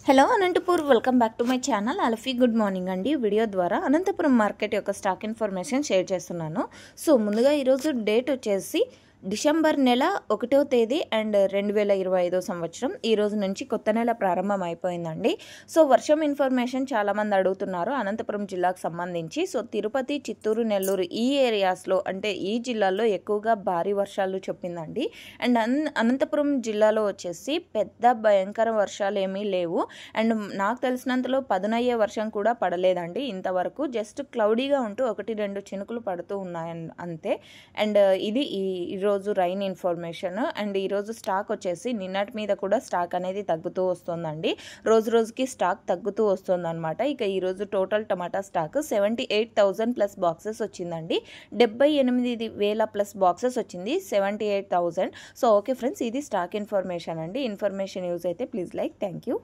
Hello Anantapur welcome back to my channel అలఫీ good morning అండి. Video ద్వారా అనంతపురం మార్కెట్ యొక్క స్టాక్ ఇన్ఫర్మేషన్ షేర్ చేస్తున్నాను. సో ముందుగా ఈరోజు డేట్ వచ్చేసి డిసెంబర్ నెల 1వ తేదీ అండ్ 2025 సంవత్సరం. ఈ రోజు నుంచి కొత్త నెల ప్రారంభం అయిపోయిందండి. సో వర్షం ఇన్ఫర్మేషన్ చాలామంది అడుగుతున్నారు అనంతపురం జిల్లాకు సంబంధించి. సో తిరుపతి, చిత్తూరు, నెల్లూరు ఈ ఏరియాస్లో అంటే ఈ జిల్లాల్లో ఎక్కువగా భారీ వర్షాలు చెప్పిందండి. అండ్ అనంతపురం జిల్లాలో వచ్చేసి పెద్ద భయంకర వర్షాలు ఏమీ లేవు. అండ్ నాకు తెలిసినంతలో పదునయ్యే వర్షం కూడా పడలేదండి ఇంతవరకు. జస్ట్ క్లౌడీగా ఉంటూ 1-2 చినుకులు పడుతూ ఉన్నాయి అంతే. అండ్ ఇది ఈరోజు రైన్ ఇన్ఫర్మేషన్. అండ్ ఈరోజు స్టాక్ వచ్చేసి నిన్నటి మీద కూడా స్టాక్ అనేది తగ్గుతూ వస్తుందండి. రోజు రోజుకి స్టాక్ తగ్గుతూ వస్తుందన్నమాట. ఇక ఈరోజు టోటల్ టమాటా స్టాక్ 78,000 ప్లస్ బాక్సెస్ వచ్చిందండి. 78,000 ప్లస్ బాక్సెస్ వచ్చింది, 78,000. సో ఓకే ఫ్రెండ్స్, ఇది స్టాక్ ఇన్ఫర్మేషన్ అండి. ఇన్ఫర్మేషన్ యూజ్ అయితే ప్లీజ్ లైక్. Thank you.